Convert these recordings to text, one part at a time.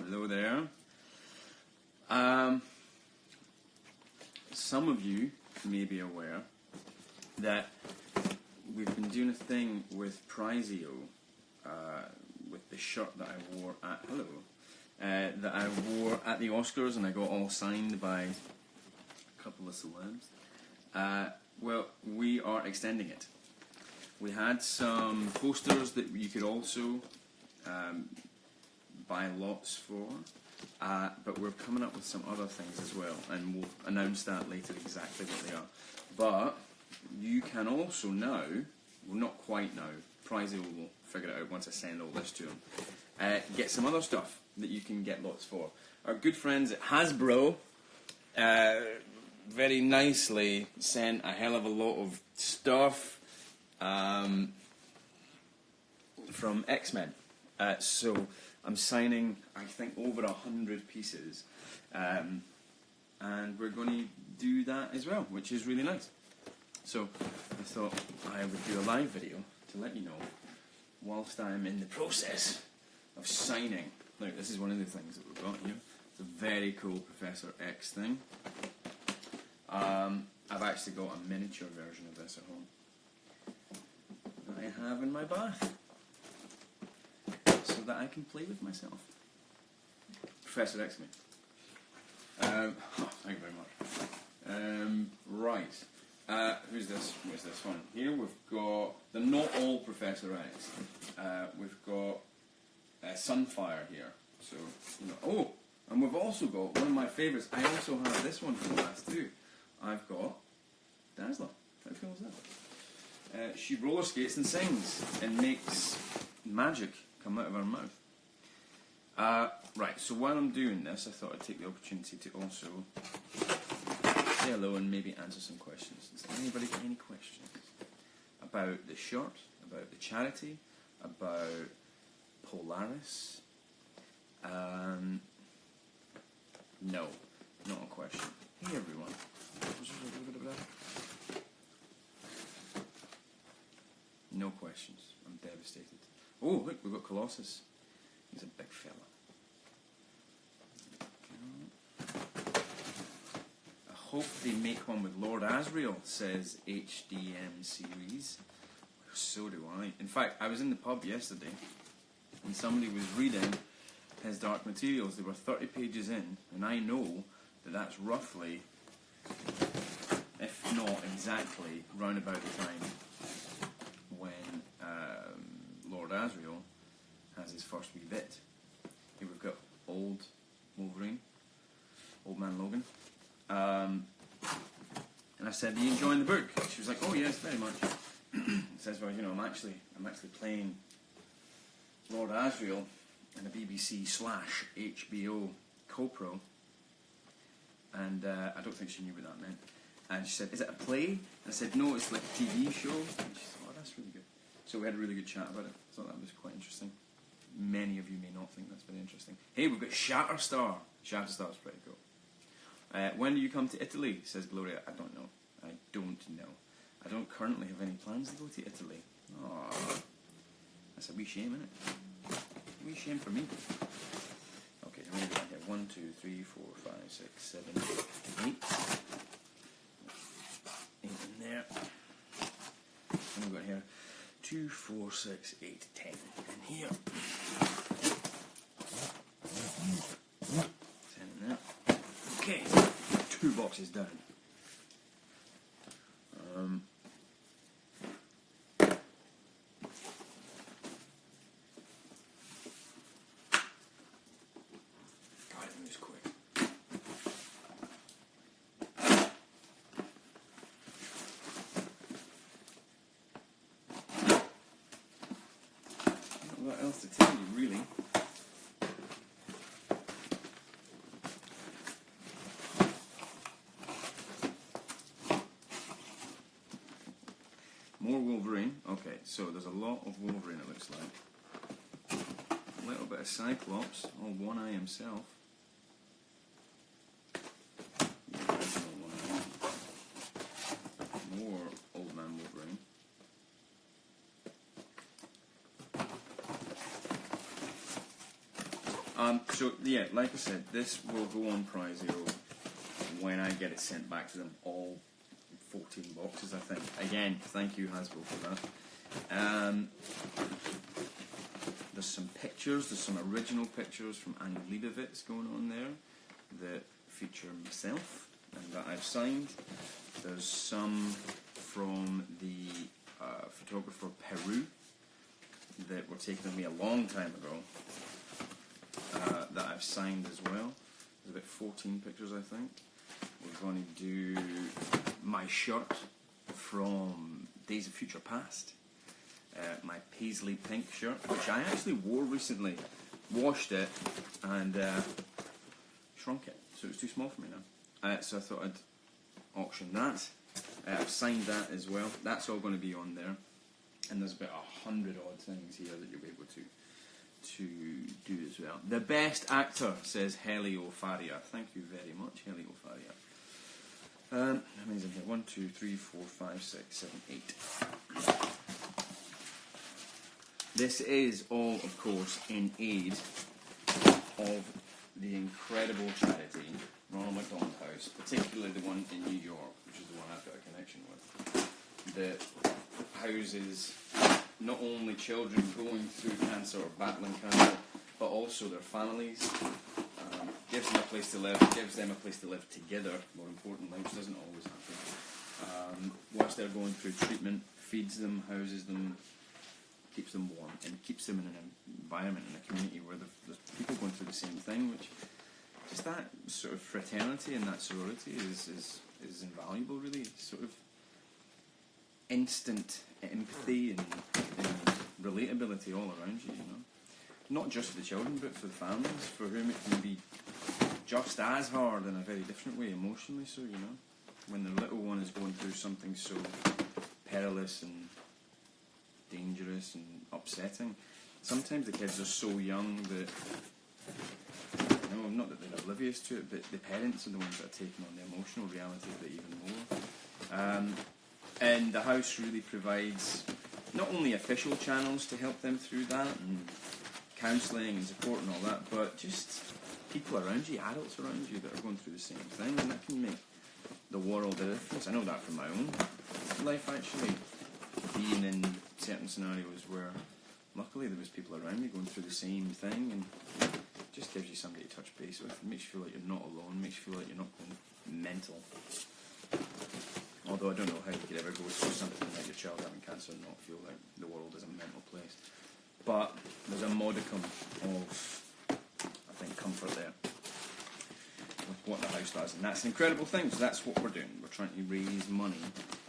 Hello there. Some of you may be aware that we've been doing a thing with Prizio, with the shirt that I wore at that I wore at the Oscars, and I got all signed by a couple of celebs. Well, we are extending it. We had some posters that you could also buy lots for, but we're coming up with some other things as well, and we'll announce that later exactly what they are. But you can also now, well, not quite now, Prizio will figure it out once I send all this to them, get some other stuff that you can get lots for. Our good friends at Hasbro very nicely sent a hell of a lot of stuff from X-Men. So I'm signing, I think, over 100 pieces, and we're going to do that as well, which is really nice. So I thought I would do a live video to let you know whilst I'm in the process of signing. Look, this is one of the things that we've got here. It's a very cool Professor X thing. I've actually got a miniature version of this at home that I have in my bath, so that I can play with myself. Professor X-Men. Thank you very much. Right. Who's this? Where's this one? Here we've got the not all Professor X. We've got Sunfire here. So, you know. Oh, and we've also got one of my favourites. I also have this one from last too. I've got Dazzler. How cool is that? She roller skates and sings and makes magic come out of her mouth. Right, so while I'm doing this, I thought I'd take the opportunity to also say hello and maybe answer some questions. Does anybody got any questions about the shirt, about the charity, about Polaris? No, not a question. Hey everyone. No questions. I'm devastated. Oh, look, we've got Colossus. He's a big fella. I hope they make one with Lord Asriel, says HDM Series. So do I. In fact, I was in the pub yesterday and somebody was reading his Dark Materials. They were 30 pages in, and I know that that's roughly, if not exactly, round about the time when Lord Asriel has his first wee bit. Here we've got old Wolverine, old man Logan. And I said, "Are you enjoying the book?" She was like, "Oh yes, very much." Says, "Well, you know, I'm actually playing Lord Asriel in a BBC/HBO co-pro," and I don't think she knew what that meant. And she said, "Is it a play?" And I said, "No, it's like a TV show." And she said, "Oh, that's really good." So we had a really good chat about it. I thought that was quite interesting. Many of you may not think that's very interesting. Hey, we've got Shatterstar. Shatterstar's pretty cool. When do you come to Italy? Says Gloria. I don't know. I don't currently have any plans to go to Italy. Aww. That's a wee shame, isn't it? A wee shame for me. Okay, how many do I have? 1, 2, 3, 4, 5, 6, 7, 8. 8 in there. And we've got here 2, 4, 6, 8, 10 in here. 10 in there. Okay, 2 boxes down. God, it moves quick. What else to tell you, really? More Wolverine. Okay, so there's a lot of Wolverine, it looks like. A little bit of Cyclops, all One Eye himself. The original One Eye. More Old Man Wolverine. So yeah, like I said, this will go on Prizeo when I get it sent back to them. All 14 boxes, I think. Again, thank you Hasbro for that. There's some pictures. There's some original pictures from Annie Leibovitz going on there that feature myself and that I've signed. There's some from the photographer Peru that were taken of me a long time ago that I've signed as well. There's about 14 pictures, I think. We're going to do my shirt from Days of Future Past, my paisley pink shirt, which I actually wore recently, washed it and shrunk it, so it was too small for me now. So I thought I'd auction that. I've signed that as well. That's all going to be on there. And there's about 100 odd things here that you'll be able to do as well. The best actor, says Helio Faria. Thank you very much, Helio Faria. How many's in here? 1, 2, 3, 4, 5, 6, 7, 8. This is all, of course, in aid of the incredible charity, Ronald McDonald House, particularly the one in New York, which is the one I've got a connection with, that houses not only children going through cancer or battling cancer, but also their families. Gives them a place to live, gives them a place to live together, more importantly, which doesn't always happen. Whilst they're going through treatment, feeds them, houses them, keeps them warm, and keeps them in an environment, in a community where there's people going through the same thing, which just that sort of fraternity and that sorority is invaluable, really. It's sort of instant empathy and relatability all around you, you know. Not just for the children, but for the families, for whom it can be just as hard in a very different way, emotionally so, you know. When the little one is going through something so perilous and dangerous and upsetting, sometimes the kids are so young that, you know, not that they're oblivious to it, but the parents are the ones that are taking on the emotional reality of it even more. And the house really provides not only official channels to help them through that, and counselling and support and all that, but just people around you, adults around you that are going through the same thing, and that can make the world a difference. I know that from my own life, actually, being in certain scenarios where luckily there was people around me going through the same thing, and it just gives you somebody to touch base with. It makes you feel like you're not alone, makes you feel like you're not going mental. Although I don't know how you could ever go through something like your child having cancer and not feel like the world is a mental place. But there's a modicum of, I think, comfort there with what the house does. And that's an incredible thing, so that's what we're doing. We're trying to raise money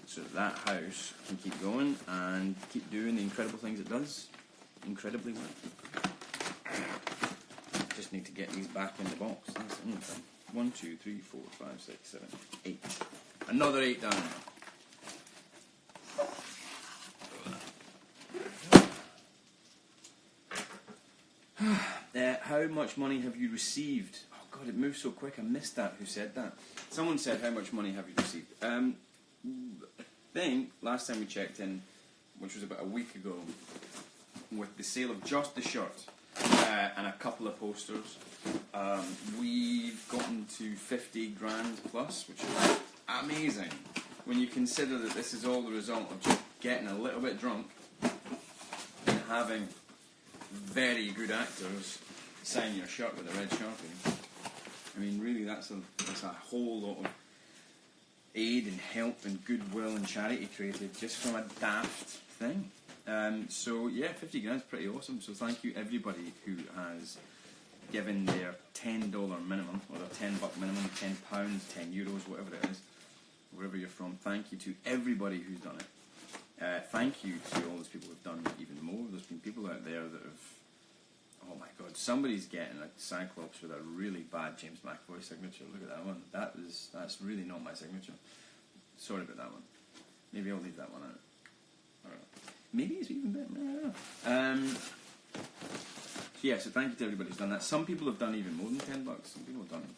so that house can keep going and keep doing the incredible things it does incredibly well. Just need to get these back in the box. That's the only thing. 1, 2, 3, 4, 5, 6, 7, 8. Another 8 down there. How much money have you received? Oh God, it moves so quick. I missed that. Who said that? Someone said, how much money have you received? I think last time we checked in, which was about a week ago, with the sale of just the shirt and a couple of posters, we've gotten to 50 grand plus, which is amazing when you consider that this is all the result of just getting a little bit drunk and having very good actors sign your shirt with a red Sharpie. I mean, really, that's a whole lot of aid and help and goodwill and charity created just from a daft thing. So yeah, 50 grand is pretty awesome. So thank you everybody who has given their $10 minimum, or their $10 minimum, £10, €10, whatever it is, wherever you're from. Thank you to everybody who's done it. Thank you to all those people who've done even more. There's been people out there that have, oh my God, somebody's getting a Cyclops with a really bad James McAvoy signature. Look at that one. That's really not my signature. Sorry about that one. Maybe I'll leave that one out. I don't know. Maybe it's even better. I don't know. So yeah, so thank you to everybody who's done that. Some people have done even more than $10. Some people have done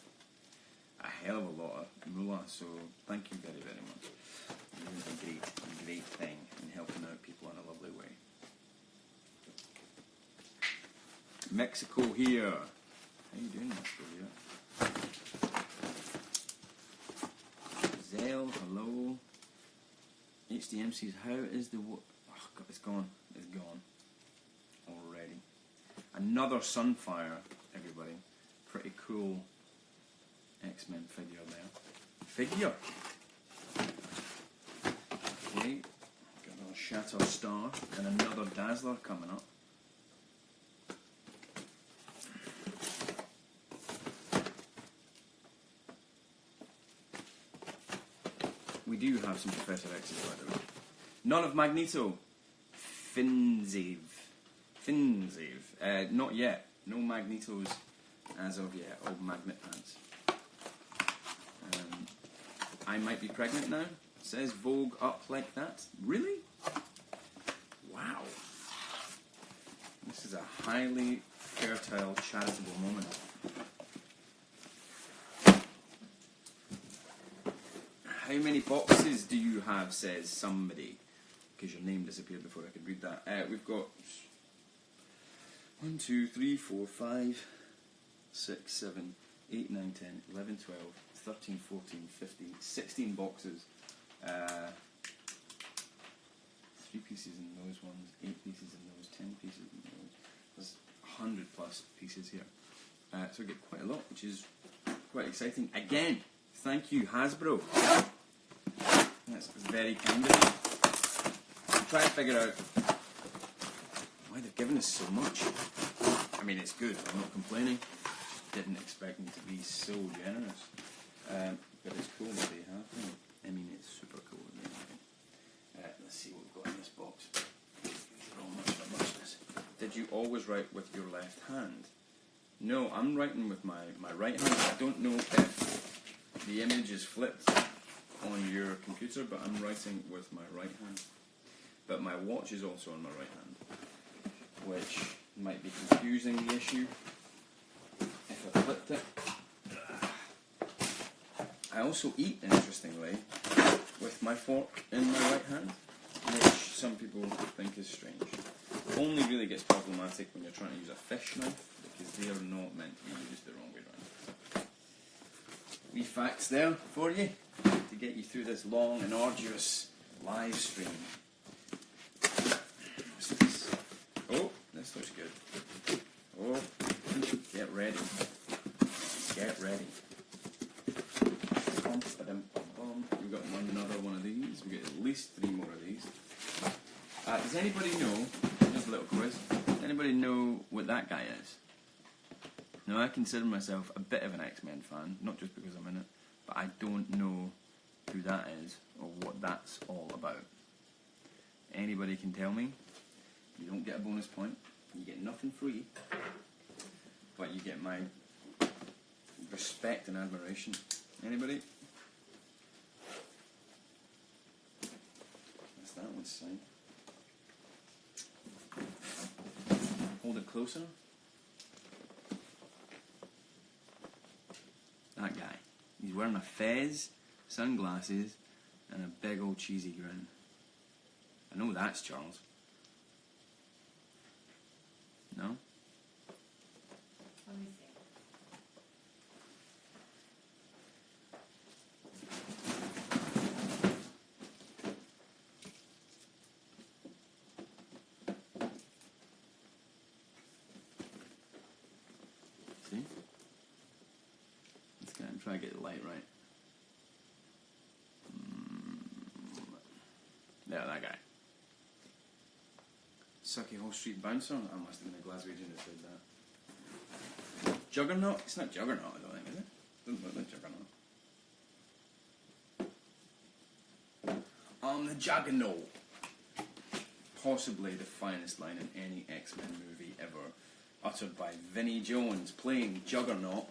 a hell of a lot of moolah. So thank you very, very much. You're doing a great thing in helping out people in a lovely way. Mexico here. How you doing, Australia? Zell, hello. HDM says, how is the... Oh, God, it's gone. It's gone. Already. Another Sunfire, everybody. Pretty cool X-Men figure there. Figure! Okay. Got another Shatter Star and another Dazzler coming up. We do have some Professor X's, by the way. None of Magneto. Finzave. Not yet. No Magnetos as of yet. All Magnet Pants. I might be pregnant now. Says Vogue up like that. Really? Wow. This is a highly fertile, charitable moment. How many boxes do you have, says somebody? Because your name disappeared before I could read that. We've got 1, 2, 3, 4, 5, 6, 7, 8, 9, 10, 11, 12, 13, 14, 15, 16 boxes. 3 pieces in those ones, 8 pieces in those, 10 pieces in those. There's 100 plus pieces here. So I get quite a lot, which is quite exciting. Again, thank you, Hasbro. That's very kind of you. I'm trying to figure out why they've given us so much. I mean, it's good, I'm not complaining. Didn't expect them to be so generous. But it's cool that they have. I mean, it's super cool that they have. Let's see what we've got in this box. These are all much of a muchness. Did you always write with your left hand? No, I'm writing with my right hand. I don't know if the image is flipped on your computer, but I'm writing with my right hand. But my watch is also on my right hand, which might be confusing the issue if I flipped it. I also eat, interestingly, with my fork in my right hand, which some people think is strange. Only really gets problematic when you're trying to use a fish knife, because they are not meant to be used the wrong way around. Wee facts there for you, to get you through this long and arduous live stream. What's this? Oh, this looks good. Oh, get ready. Get ready. We've got another one of these. We've got at least 3 more of these. Does anybody know, just a little quiz, does anybody know what that guy is? Now, I consider myself a bit of an X-Men fan, not just because I'm in it, but I don't know who that is or what that's all about. Anybody can tell me. You don't get a bonus point. You get nothing free. But you get my respect and admiration. Anybody? That's that one's signed. Hold it closer. That guy. He's wearing a fez, sunglasses, and a big old cheesy grin. I know that's Charles. No? Let me see. See? Let's go and try to get the light right. Yeah, that guy. Sucky Hall Street Bouncer? I must have been a Glaswegian that said that. Juggernaut? It's not Juggernaut, I don't think, is it? Doesn't look like Juggernaut. I'm the Juggernaut. Possibly the finest line in any X-Men movie ever, uttered by Vinnie Jones playing Juggernaut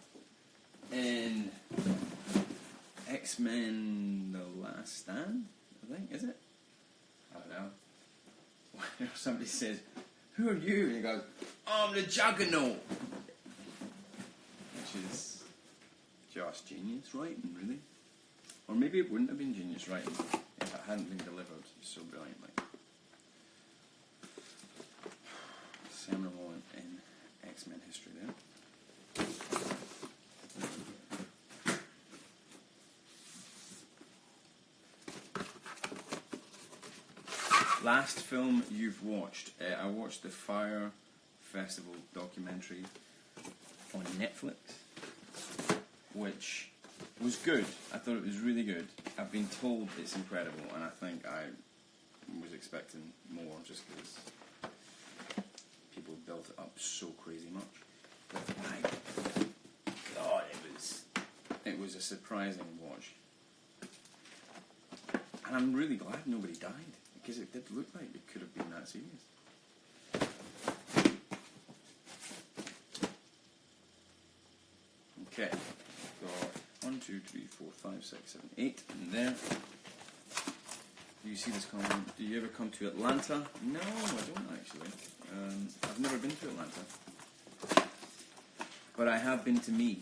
in X-Men The Last Stand, I think, is it? I don't know. Somebody says, "Who are you?" and he goes, "I'm the Juggernaut," which is just genius writing, really. Or maybe it wouldn't have been genius writing if it hadn't been delivered so brilliantly. Seminal moment in X-Men history there. Last film you've watched? I watched the Fire Festival documentary on Netflix, which was good. I thought it was really good. I've been told it's incredible, and I think I was expecting more just because people built it up so crazy much. But my God, it was a surprising watch. And I'm really glad nobody died, because it did look like it could have been that serious. Okay, so 1, 2, 3, 4, 5, 6, 7, 8 in there. Do you see this comment? Do you ever come to Atlanta? No, I don't actually. I've never been to Atlanta. But I have been to me.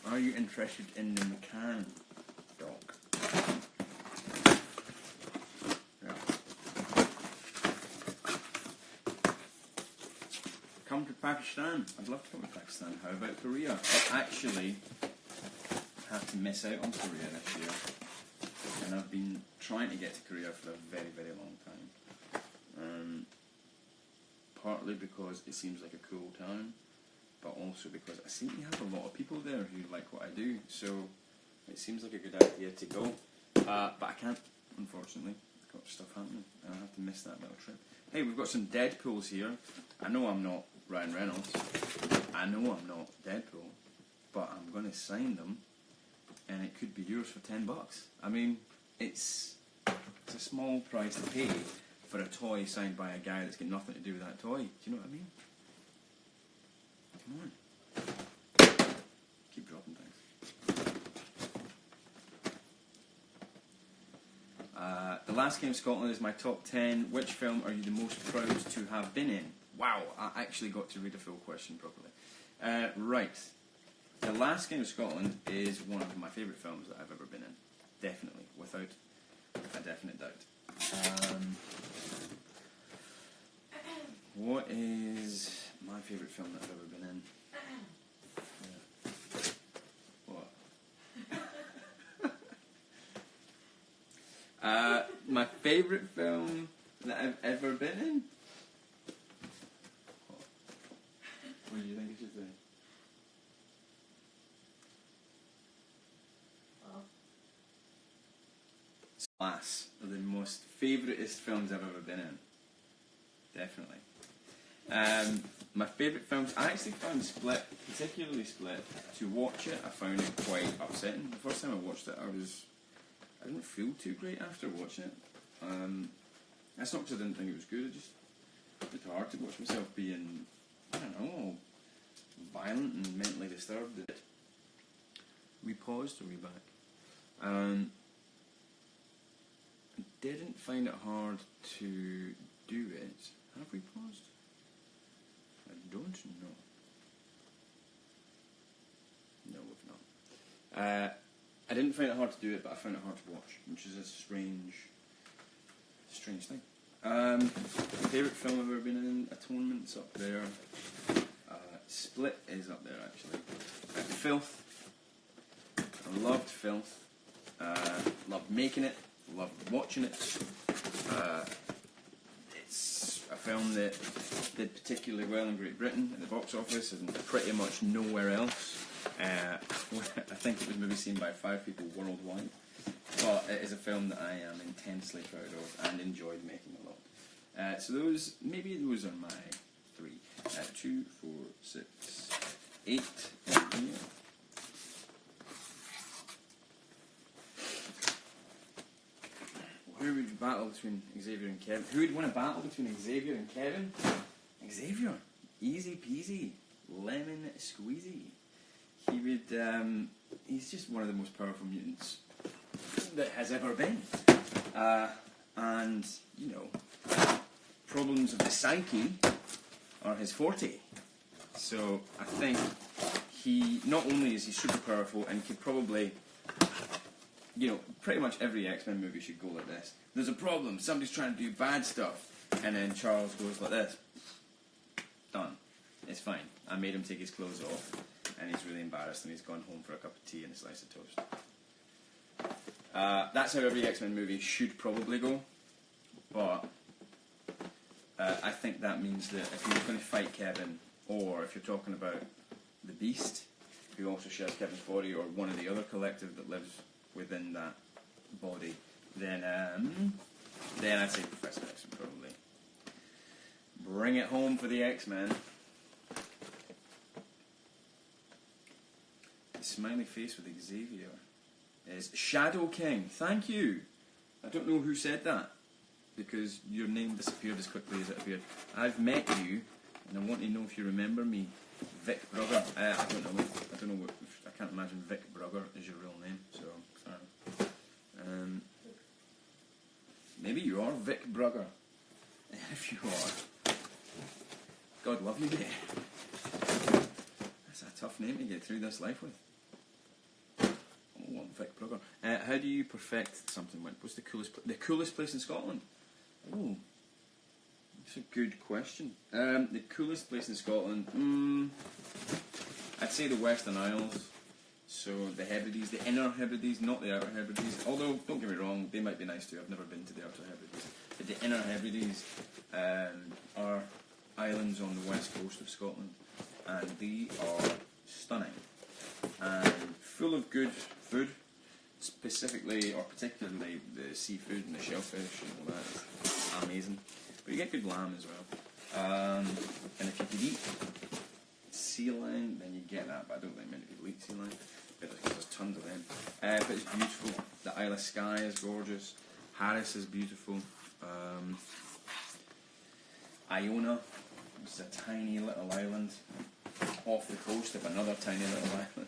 Are you interested in the McCann doc? Yeah. Come to Pakistan. I'd love to come to Pakistan. How about Korea? I actually had to miss out on Korea this year. And I've been trying to get to Korea for a very, very long time. Partly because it seems like a cool town, but also because I seem to have a lot of people there who like what I do, so it seems like a good idea to go. But I can't, unfortunately. I've got stuff happening, and I have to miss that little trip. Hey, we've got some Deadpools here. I know I'm not Ryan Reynolds. I know I'm not Deadpool, but I'm going to sign them, and it could be yours for $10. I mean, it's a small price to pay for a toy signed by a guy that's got nothing to do with that toy. Do you know what I mean? Come on. Keep dropping things. The Last King of Scotland is my top 10. Which film are you the most proud to have been in? Wow, I actually got to read a full question properly. Right. The Last King of Scotland is one of my favourite films that I've ever been in. Definitely, without a definite doubt. What is my favourite film that I've ever been in? What? My favourite film that I've ever been in? What do you think I should say? Splash are the most favouriteest films I've ever been in. Definitely. My favourite films, I actually found Split, particularly Split, to watch it, I found it quite upsetting. The first time I watched it, I didn't feel too great after watching it. That's not because I didn't think it was good, it's hard to watch myself being, I don't know, violent and mentally disturbed. We paused, or we back? I didn't find it hard to do it. Have we paused? I don't know. No, we've not. I didn't find it hard to do it, but I found it hard to watch, which is a strange thing. Favourite film I've ever been in? Atonement's up there. Split is up there, actually. Filth. I loved Filth. Loved making it. Loved watching it. It's a film that did particularly well in Great Britain at the box office and pretty much nowhere else. I think it was maybe seen by 5 people worldwide, but it is a film that I am intensely proud of and enjoyed making a lot. So those are my 3. 2, 4, 6, 8 in here. Who would battle between Xavier and Kevin? Who would win a battle between Xavier and Kevin? Xavier, easy peasy, lemon squeezy. He would. He's just one of the most powerful mutants that has ever been. And you know, problems of the psyche are his forte. So I think he not only is he super powerful and could probably pretty much every X-Men movie should go like this. There's a problem. Somebody's trying to do bad stuff, and then Charles goes like this. Done. It's fine. I made him take his clothes off, and he's really embarrassed, and he's gone home for a cup of tea and a slice of toast. That's how every X-Men movie should probably go, but I think that means that if you're going to fight Kevin, or if you're talking about the Beast, who also shares Kevin's body, or one of the other collective that lives within that body, then I'd say Professor X would probably bring it home for the X-Men. The smiley face with Xavier is Shadow King. Thank you. I don't know who said that, because your name disappeared as quickly as it appeared. I've met you, and I want to know if you remember me. Vic Brugger. I don't know. I can't imagine Vic Brugger is your real name. So sorry. Maybe you are Vic Brugger. If you are, God love you, mate. That's a tough name to get through this life with. Oh, I'm Vic Brugger. How do you perfect something? What's the coolest place in Scotland? Oh. That's a good question. The coolest place in Scotland, I'd say the Western Isles. So the Hebrides, the Inner Hebrides, not the Outer Hebrides. Although, don't get me wrong, they might be nice too. I've never been to the Outer Hebrides. But the Inner Hebrides are islands on the west coast of Scotland, and they are stunning and full of good food. Specifically, or particularly, the seafood and the shellfish and all that is amazing. But you get good lamb as well. And if you could eat sea lion, then you get that. But I don't think many people eat sea lion, because there's tons of them. But it's beautiful. The Isle of Skye is gorgeous. Harris is beautiful. Iona, which is a tiny little island off the coast of another tiny little island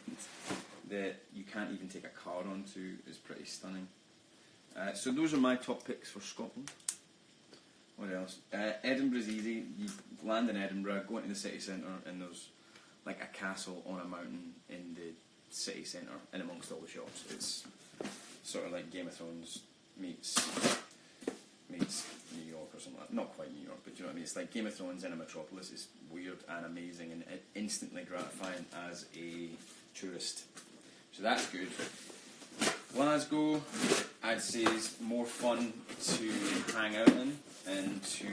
that you can't even take a car onto, is pretty stunning. So those are my top picks for Scotland. What else? Edinburgh's easy. You land in Edinburgh, go into the city centre, and there's like a castle on a mountain in the city centre, in amongst all the shops. It's sort of like Game of Thrones meets New York or something like that. Not quite New York, but do you know what I mean? It's like Game of Thrones in a metropolis. It's weird and amazing and instantly gratifying as a tourist. So that's good. Glasgow, I'd say, is more fun to hang out in and to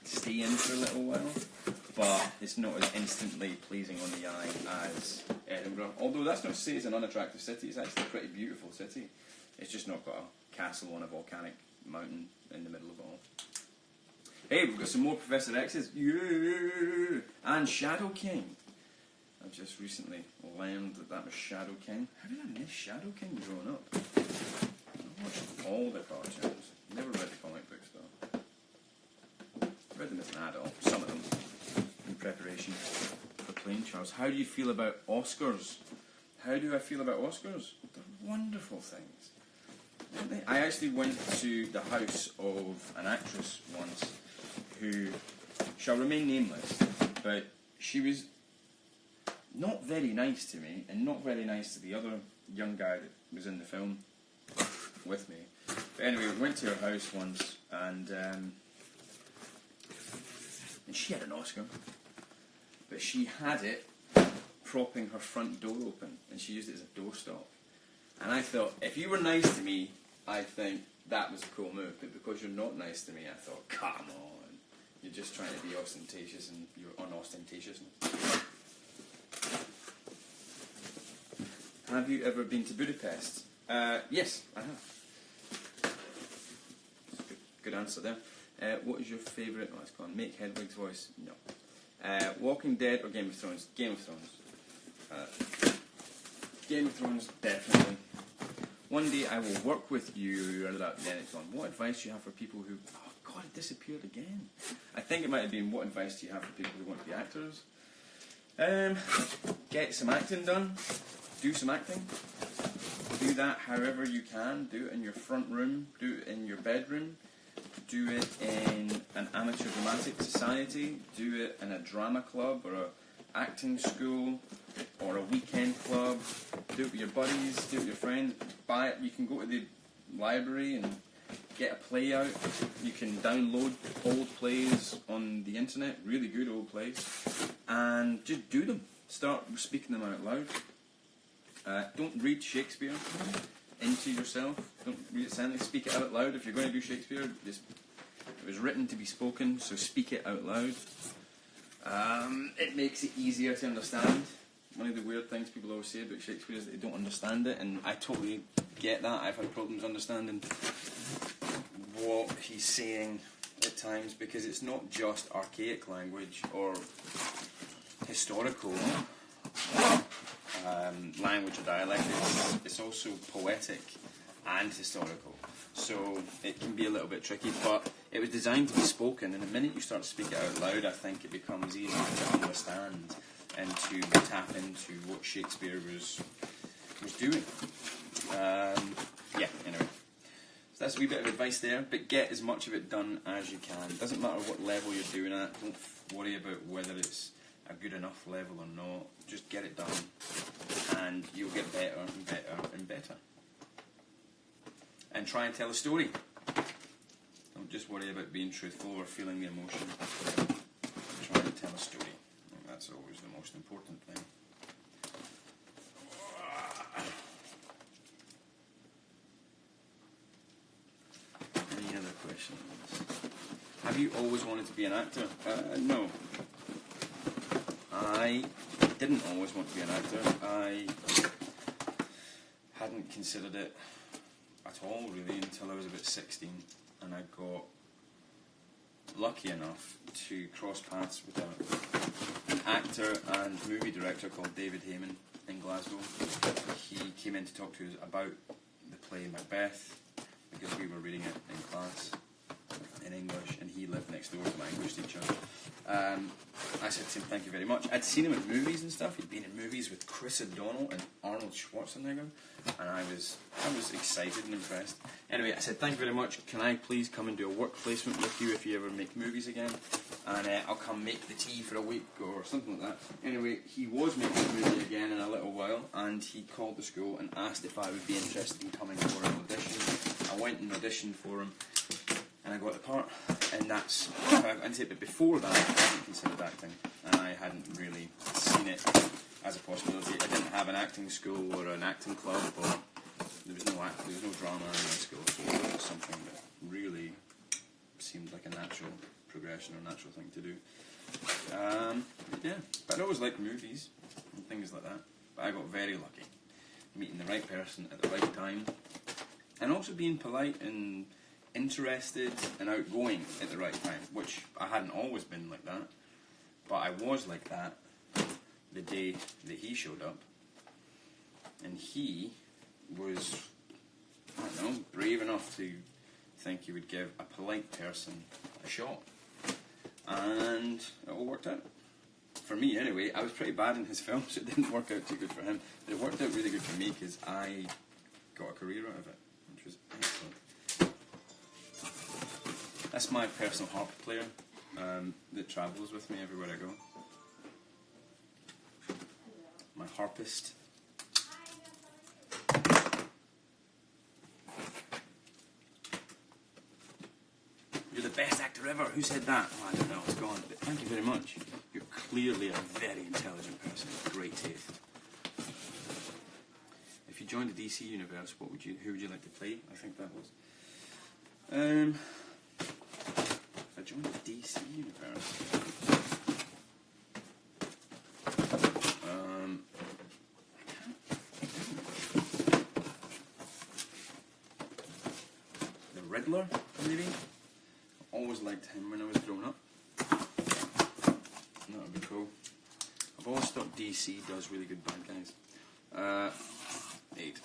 stay in for a little while, but it's not as instantly pleasing on the eye as Edinburgh. Although that's not to say it's an unattractive city, it's actually a pretty beautiful city. It's just not got a castle on a volcanic mountain in the middle of it all. Hey, we've got some more Professor X's. Yeah! And Shadow King. I've just recently learned that was Shadow King. How did I miss Shadow King growing up? I watched all the cartoons. Never read the comic books though. Read them as an adult, some of them, in preparation for playing Charles. How do you feel about Oscars? How do I feel about Oscars? They're wonderful things, aren't they? I actually went to the house of an actress once who shall remain nameless, but she was not very nice to me, and not very nice to the other young guy that was in the film with me. But anyway, we went to her house once, and she had an Oscar, but she had it propping her front door open, and she used it as a doorstop. And I thought, if you were nice to me, I'd think that was a cool move, but because you're not nice to me, I thought, come on, you're just trying to be ostentatious, and you're unostentatiousness. Have you ever been to Budapest? Yes, I have. Good answer there. What is your favourite? Oh, it's gone. Make Hedwig's voice. No. Walking Dead or Game of Thrones? Game of Thrones. Game of Thrones, definitely. One day I will work with you. Then it's on. What advice do you have for people who? Oh God, it disappeared again. I think it might have been. What advice do you have for people who want to be actors? Get some acting done. Do some acting. Do that however you can. Do it in your front room. Do it in your bedroom. Do it in an amateur dramatic society. Do it in a drama club or acting school or a weekend club. Do it with your buddies, do it with your friends. Buy it. You can go to the library and get a play out. You can download old plays on the internet, really good old plays, and just do them. Start speaking them out loud. Don't read Shakespeare into yourself. Don't read it silently. Speak it out loud. If you're going to do Shakespeare, it was written to be spoken, so speak it out loud. It makes it easier to understand. One of the weird things people always say about Shakespeare is that they don't understand it, and I totally get that. I've had problems understanding what he's saying at times, because it's not just archaic language or historical language or dialect. It's also poetic and historical, so it can be a little bit tricky, but it was designed to be spoken, and the minute you start to speak it out loud, I think it becomes easier to understand and to tap into what Shakespeare was doing. Anyway. So that's a wee bit of advice there, but get as much of it done as you can. It doesn't matter what level you're doing at. Don't worry about whether it's a good enough level or not. Just get it done, and you'll get better and better and better. And try and tell a story. Don't just worry about being truthful or feeling the emotion. Try and tell a story. I think that's always the most important thing. Any other questions? Have you always wanted to be an actor? No. I didn't always want to be an actor. I hadn't considered it at all, really, until I was about 16, and I got lucky enough to cross paths with an actor and movie director called David Heyman in Glasgow. He came in to talk to us about the play Macbeth, because we were reading it in class in English, and he lived next door to my English teacher. I said to him, thank you very much. I'd seen him in movies and stuff. He'd been in movies with Chris O'Donnell and Arnold Schwarzenegger, and I was excited and impressed. Anyway, I said, thank you very much. Can I please come and do a work placement with you if you ever make movies again? And I'll come make the tea for a week or something like that. Anyway, he was making a movie again in a little while, and he called the school and asked if I would be interested in coming for an audition. I went and auditioned for him, and I got the part, and that's how I got into it. But before that, I hadn't considered acting, and I hadn't really seen it as a possibility. I didn't have an acting school or an acting club, or there was no drama in my school, so it was something that really seemed like a natural progression or natural thing to do. But I always liked movies and things like that. But I got very lucky, meeting the right person at the right time, and also being polite and interested and outgoing at the right time, which I hadn't always been like that, but I was like that the day that he showed up, and he was, I don't know, brave enough to think he would give a polite person a shot, and it all worked out. For me anyway. I was pretty bad in his film, so it didn't work out too good for him, but it worked out really good for me because I got a career out of it, which was excellent. That's my personal harp player that travels with me everywhere I go. My harpist. You're the best actor ever. Who said that? Oh, I don't know. It's gone. But thank you very much. You're clearly a very intelligent person with great taste. If you joined the DC universe, who would you like to play? I think that was. I joined the DC universe. The Riddler, maybe? I always liked him when I was growing up. That would be cool. I've always thought DC does really good bad guys. 8.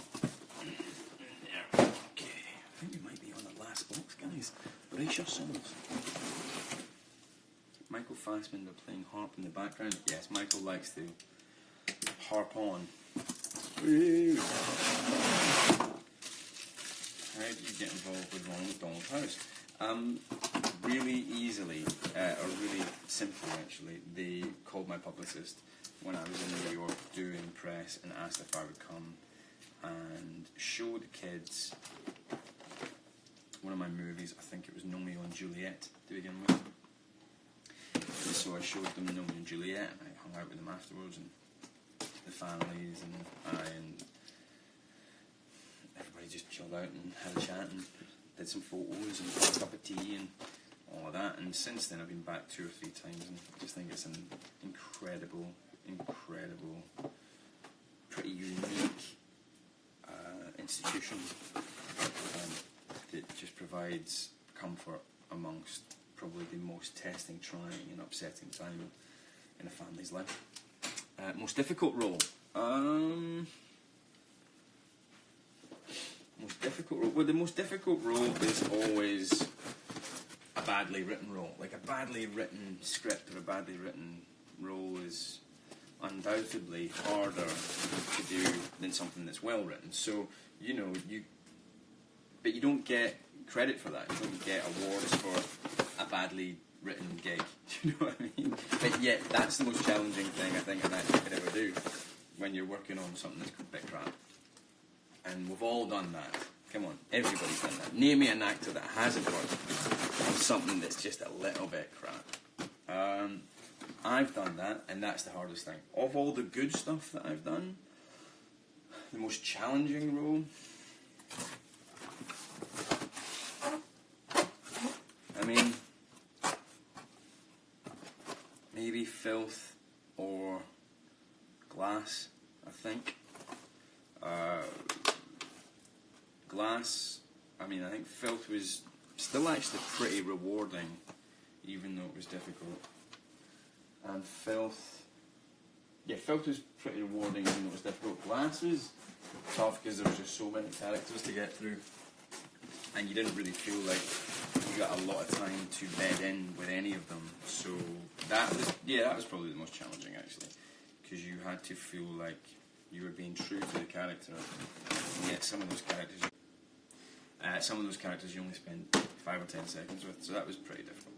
Yeah. Okay. I think we might be on the last box, guys. Brace yourselves. Michael Fassbender playing harp in the background. Yes, Michael likes to harp on. Woo. How do you get involved with Ronald McDonald's house? really easily, or really simply actually, they called my publicist when I was in New York doing press and asked if I would come and show the kids one of my movies. I think it was Romeo and Juliet to begin with. And so I showed them Romeo and Juliet, and I hung out with them afterwards, and the families, and everybody just chilled out and had a chat and did some photos and had a cup of tea and all of that. And since then I've been back 2 or 3 times, and I just think it's an incredible, pretty unique institution that just provides comfort amongst probably the most testing, trying and upsetting time in a family's life. Most difficult role? Most difficult role? Well, the most difficult role is always a badly written role. Like a badly written script or a badly written role is undoubtedly harder to do than something that's well written. So, but you don't get credit for that. You don't get awards for a badly written gig. Do you know what I mean? But yet, that's the most challenging thing I think an actor could ever do when you're working on something that's a bit crap. And we've all done that. Come on, everybody's done that. Name me an actor that hasn't worked on something that's just a little bit crap. I've done that, and that's the hardest thing. Of all the good stuff that I've done, the most challenging role, I mean, maybe Filth or Glass, I think. Glass, I think Filth was still actually pretty rewarding, even though it was difficult. And Filth was pretty rewarding, even though it was difficult. Glass was tough because there was just so many characters to get through, and you didn't really feel like you got a lot of time to bed in with any of them. So that was probably the most challenging actually, because you had to feel like you were being true to the character, and yet some of those characters you only spend 5 or 10 seconds with. So that was pretty difficult.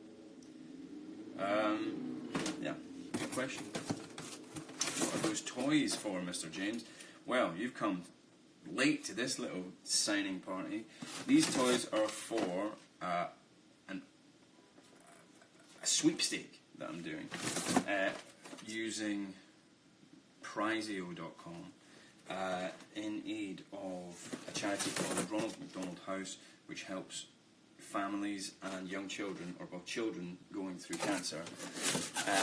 Good question. What are those toys for, Mr. James? Well, you've come late to this little signing party. These toys are for a sweepstake that I'm doing using Prizeo.com in aid of a charity called the Ronald McDonald House, which helps families and young children, or both children going through cancer,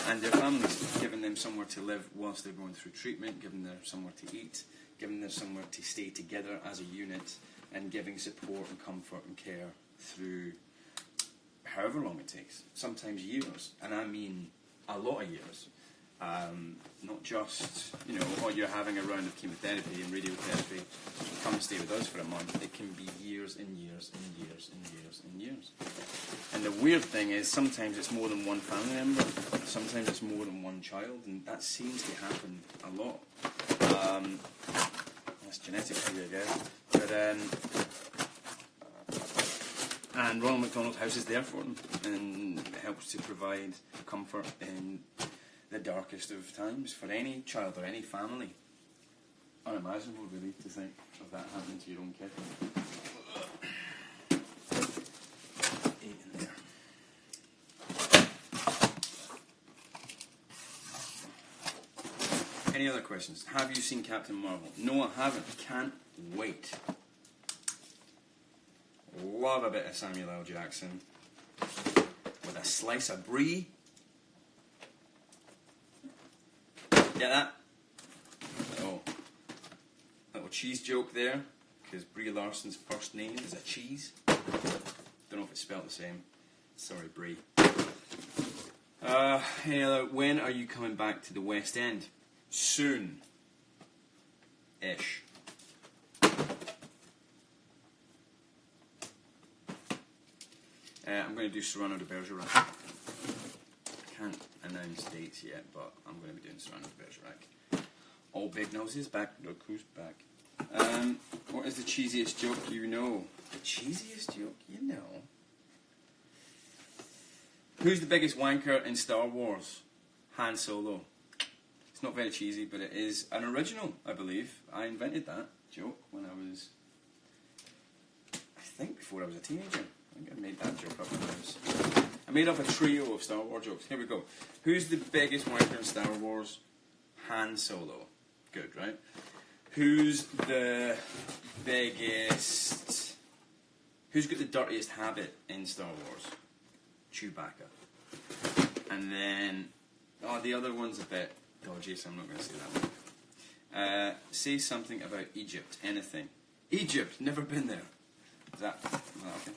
and their families, giving them somewhere to live whilst they're going through treatment, giving them somewhere to eat, giving them somewhere to stay together as a unit, and giving support and comfort and care through however long it takes, sometimes years, and I mean a lot of years. Not just, you're having a round of chemotherapy and radiotherapy, come and stay with us for a month. It can be years and years and years and years and years. And the weird thing is, sometimes it's more than one family member, sometimes it's more than one child, and that seems to happen a lot. That's genetic for you, I guess. But, and Ronald McDonald House is there for them, and it helps to provide comfort in the darkest of times for any child or any family. Unimaginable, really, to think of that happening to your own kid. 8 in there. Any other questions? Have you seen Captain Marvel? No, I haven't. Can't wait. Love a bit of Samuel L. Jackson with a slice of brie. Get that? Little cheese joke there, because Brie Larson's first name is a cheese. Don't know if it's spelled the same. Sorry, Brie. When are you coming back to the West End? Soon. Ish. I'm going to do Cyrano de Bergerac. Can't announce dates yet, but I'm going to be doing Cyrano de Bergerac. All big noses back. Look who's back. What is the cheesiest joke you know? The cheesiest joke you know? Who's the biggest wanker in Star Wars? Han Solo. It's not very cheesy, but it is an original, I believe. I invented that joke when I was, I think before I was a teenager. I think I made that joke up when I was... I made up a trio of Star Wars jokes. Here we go. Who's the biggest wanker in Star Wars? Han Solo. Good, right? Who's the biggest... Who's got the dirtiest habit in Star Wars? Chewbacca. And then... Oh, the other one's a bit dodgy, so I'm not going to say that one. Say something about Egypt. Anything. Egypt. Never been there. Is that... Oh, okay.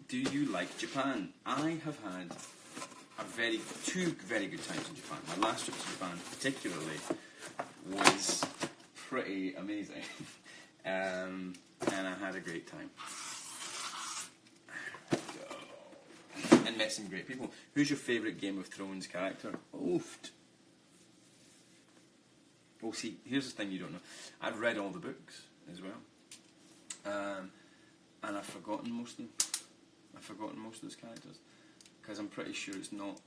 Do you like Japan? I have had two very good times in Japan. My last trip to Japan, particularly, was pretty amazing, and I had a great time. And met some great people. Who's your favourite Game of Thrones character? Oofed. Well, see, here's the thing you don't know. I've read all the books as well, and I've forgotten most of them. I've forgotten most of those characters because I'm pretty sure it's not.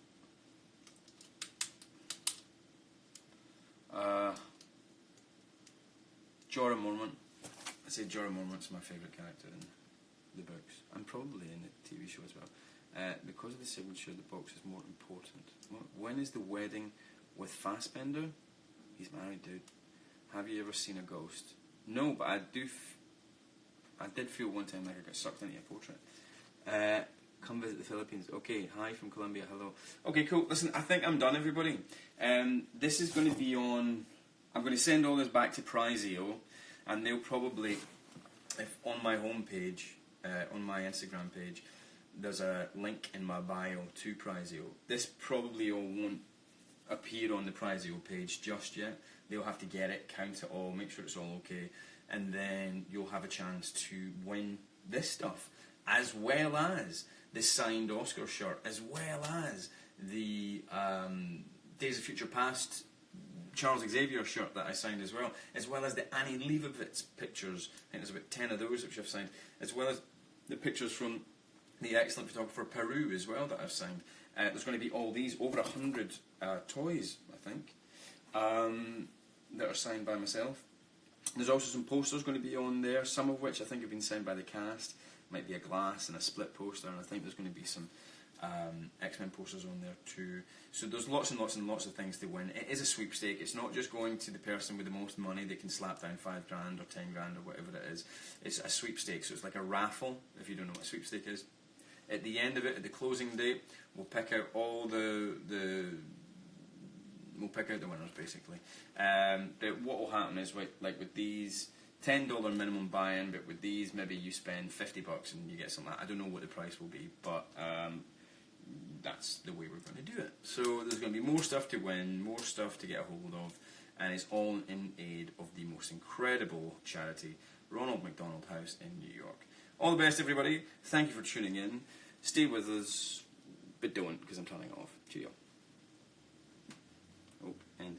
Jorah Mormont. I say Jorah Mormont's my favourite character in the books, and probably in the TV show as well. Because of the signature, the box is more important. When is the wedding with Fassbender? He's married, dude. Have you ever seen a ghost? No, but I did feel one time like I got sucked into a portrait. Come visit the Philippines. Okay, hi from Colombia, hello. Okay, cool. Listen, I think I'm done, everybody. This is going to be on... I'm going to send all this back to Prizeo, and they'll probably, if on my homepage, on my Instagram page, there's a link in my bio to Prizeo. This probably all won't appear on the Prizeo page just yet. They'll have to get it, count it all, make sure it's all okay, and then you'll have a chance to win this stuff, as well as the signed Oscar shirt, as well as the Days of Future Past Charles Xavier shirt that I signed as well as the Annie Leibovitz pictures. I think there's about 10 of those which I've signed, as well as the pictures from the excellent photographer Peru as well that I've signed. There's going to be all these, over 100 toys, I think, that are signed by myself. There's also some posters going to be on there, some of which I think have been signed by the cast. Might be a glass and a split poster, and I think there's going to be some X-Men posters on there too. So there's lots and lots and lots of things to win. It is a sweepstake. It's not just going to the person with the most money. They can slap down $5 grand or 10 grand or whatever it is. It's a sweepstake, so it's like a raffle, if you don't know what a sweepstake is. At the end of it, at the closing date, we'll pick out all we'll pick out the winners, basically. But what will happen is, like with these, $10 minimum buy-in, but with these, maybe you spend $50 and you get something. I don't know what the price will be, but that's the way we're going to do it. So there's going to be more stuff to win, more stuff to get a hold of, and it's all in aid of the most incredible charity, Ronald McDonald House in New York. All the best, everybody. Thank you for tuning in. Stay with us, but don't, because I'm turning off. Cheerio. Oh, and